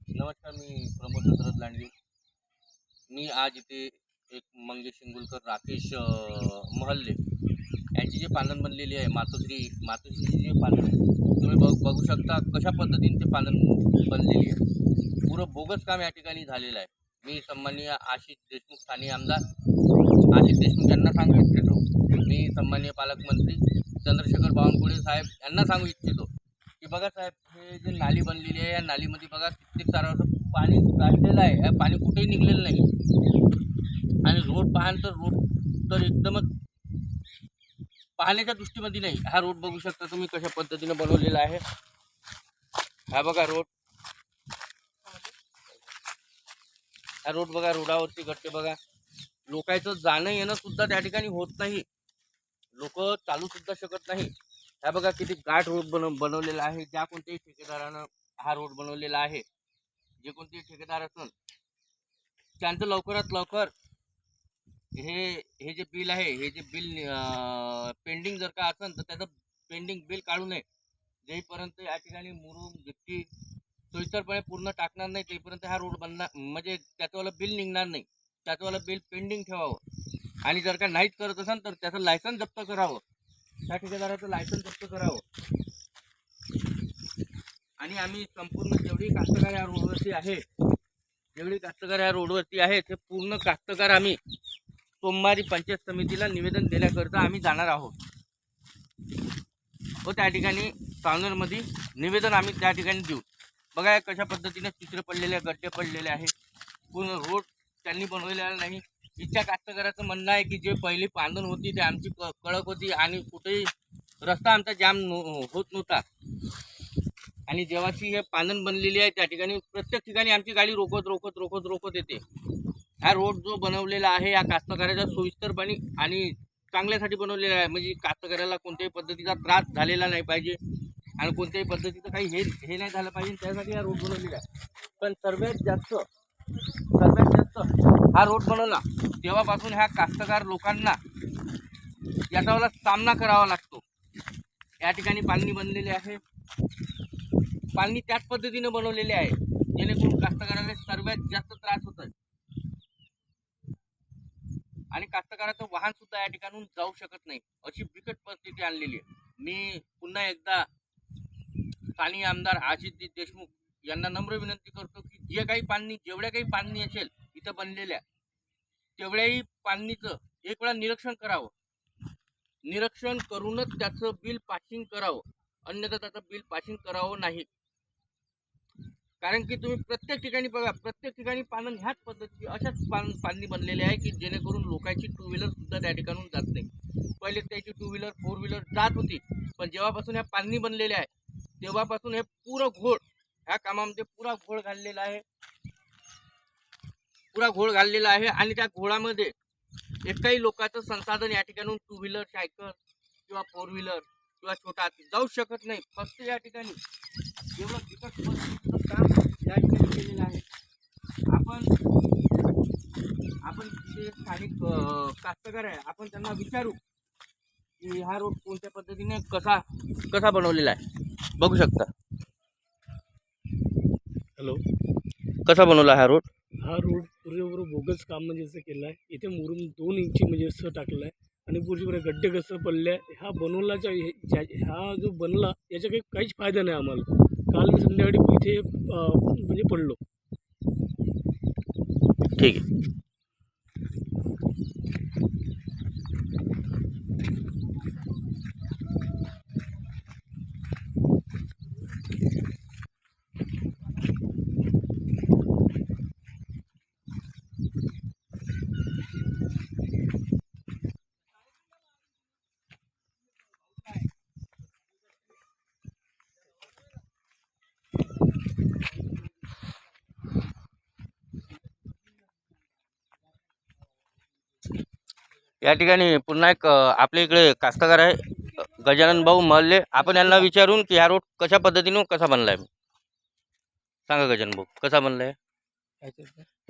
नमस्कार, मी प्रमोद दशरथ लांडगे. मी आज इथे एक मंगेश शिंगुलकर, राकेश महल्ले यांची जी पालन बनलेली आहे, मातोश्रीची जे पालन तुम्ही बघू शकता कशा पद्धतीने ते पालन बनलेली आहे. पुरं बोगस काम या ठिकाणी झालेलं आहे. मी सन्माननीय आशिष देशमुख, स्थानीय आमदार आशिष देशमुख यांना सांगू इच्छितो. मी सन्माननीय पालकमंत्री चंद्रशेखर बावनकुळे साहेब यांना सांगू इच्छितो की बघा साहेब, हे जे नाली बनलेली आहे, या नालीमध्ये बघा कित्येक सारं असं पाणी काढलेलं आहे. हे पाणी कुठेही निघलेलं नाही. आणि रोड पाहाल तर रोड तर एकदमच पाहण्याच्या दृष्टीमध्ये नाही. हा रोड बघू शकता तुम्ही कशा पद्धतीने बनवलेला आहे. हा बघा रोड, हा रोड बघा, रोडावरती गट्टे बघा. लोकांचं जाणं येणं सुद्धा त्या ठिकाणी होत नाही. लोक चालू सुद्धा शकत नाही. हा बघा किती गाठ रोड बनवलेला आहे. ज्या कोणत्याही ठेकेदारानं हा रोड बनवलेला आहे, जे कोणतेही ठेकेदार असेल त्यांचं लवकरात लवकर हे हे जे बिल आहे, हे जे बिल पेंडिंग जर का असेल तर त्याचं पेंडिंग बिल काढू नये. जेपर्यंत या ठिकाणी मुरुम गिट्टी सोयीस्करपणे पूर्ण टाकणार नाही, तेपर्यंत हा रोड बनणार म्हणजे त्याचंवालं बिल निघणार नाही. त्याचंवालं बिल पेंडिंग ठेवावं. आणि जर का नाहीच करत असेल तर त्याचं लायसन्स जप्त करावं. त्या ठेकेदाराचं लायसन्स जप्त करावं. आणि आम्ही संपूर्ण जेवढी कास्तकार या रोडवरती आहे, ते पूर्ण कास्तकार आम्ही सोमवारी पंचायत समितीला निवेदन देण्याकरता आम्ही जाणार आहोत. व त्या ठिकाणी सावनेरमध्ये निवेदन आम्ही त्या ठिकाणी देऊ. बघा कशा पद्धतीने चित्र पडलेले, गड्डे पडलेले आहे. पूर्ण रोड त्यांनी बनवलेला नाही. इतक्या कास्तकाराचं म्हणणं आहे की जे पहिली पांधन होती ते आमची कळक होती आणि कुठेही रस्ता आमचा जाम होत नव्हता. आणि जेव्हाची हे पालन बनलेली आहे त्या ठिकाणी प्रत्येक ठिकाणी आमची गाडी रोखत येते. हा रोड जो बनवलेला आहे या कास्तकाराच्या सोयीस्करपणे आणि चांगल्यासाठी बनवलेला आहे. म्हणजे कास्तकाराला कोणत्याही पद्धतीचा त्रास झालेला नाही पाहिजे आणि कोणत्याही पद्धतीचं काही हे नाही झालं पाहिजे, त्यासाठी हा रोड बनवलेला आहे. पण सर्वात जास्त हा रोड बनवला तेव्हापासून ह्या कास्तकार लोकांना याचा सामना करावा लागतो. या ठिकाणी पालनी बनलेली आहे. पालनी त्याच पद्धतीने बनवलेली आहे जेणेकरून कास्तकाराला सर्वात जास्त त्रास होत आहे. आणि कास्तकाराचं वाहन सुद्धा या ठिकाणून जाऊ शकत नाही, अशी बिकट परिस्थिती आणलेली आहे. मी पुन्हा एकदा स्थानीय आमदार आशिष देशमुख यांना नम्र विनंती करतो की जेवढ्या काही पालनी असेल इथं बनलेल्या, तेवढ्याही पालनीचं एक वेळा निरीक्षण करावं. निरीक्षण करूनच त्याचं बिल पासिंग करावं, अन्यथा त्याचं बिल पासिंग करावं नाही. कारण की तुम्ही प्रत्येक ठिकाणी बघा, प्रत्येक ठिकाणी पालन ह्याच पद्धती अशाच पालनी बनलेली आहे की जेणेकरून लोकांची टू व्हीलर सुद्धा त्या ठिकाणून जात नाही. पहिले त्याची टू व्हीलर फोर व्हीलर जात होती, पण जेव्हापासून ह्या पालनी बनलेल्या आहे तेव्हापासून हे पुरं घोळ ह्या कामामध्ये पुरा घोळ घाललेला आहे. आणि त्या घोळामध्ये एकही लोकांचं संसाधन या ठिकाणून टू व्हीलर, सायकल किंवा फोर व्हीलर किंवा छोटा जाऊ शकत नाही. फक्त या ठिकाणी एवढं बिकट परिस्थितीचं काम या ठिकाणी केलेलं आहे. आपण जे स्थानिक कास्तकार आहे, आपण त्यांना विचारू की हा रोड कोणत्या पद्धतीने कसा बनवलेला आहे. बघू शकता हॅलो, कसा बनवला हा रोड. हा रोड पुरेपूर बोगस काम म्हणजे असं केलं आहे. इथे मुरुम 2 इंची म्हणजे असं टाकलं आहे आणि पुरेपूर गड्डे कसं पडले आहे. हा बनवलाच्या हा जो बनला याचा काहीच फायदा नाही आम्हाला. काल मी संध्याकाळी इथे म्हणजे पडलो. ठीक आहे. या ठिकाणी पुन्हा एक आपल्या इकडे कास्तकार आहे, गजानन भाऊ महल्ले. आपण यांना विचारून की हा रोड कशा पद्धतीने कसा बनलाय. सांगा गजानन भाऊ, कसा बनलाय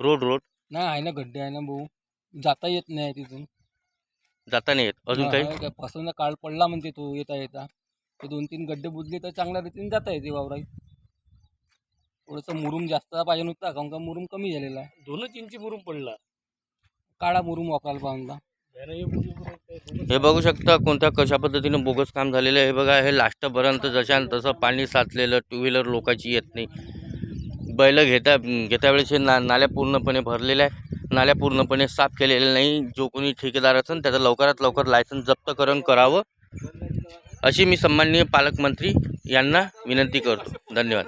रोड. नाही आहे ना, गड्डे आहे ना भाऊ, जाता येत नाही तिथून. जाता नाही येत अजून काही. काय पासून काळ पडला म्हणते तो येता ते 2-3 गड्डे बुजले तर चांगल्या रीतीने जाता येते वावराई. थोडंसं मुरुम जास्त पाहिजे नव्हता काहून का मुरुम कमी झालेला आहे. 2 इंची मुरुम पडला. काळा मुरुम वापरायला पाहिजे होता. त्यानं हे भुर्जीवर काय बोगस हे बघू शकता कोणत्या कशा पद्धतीने बोगस काम झालेलं आहे. हे बघा हे लास्टपर्यंत जशान तसं पाणी साचलेलं, टू व्हीलर लोकांची येत नाही. बैल घेता वेळेस हे नाल्या पूर्णपणे भरलेल्या आहे. नाल्या पूर्णपणे साफ केलेल्या नाही. जो कोणी ठेकेदार असेल त्याचं लवकरात लवकर लायसन्स जप्तकरण करावं अशी मी सन्माननीय पालकमंत्री यांना विनंती करतो. धन्यवाद.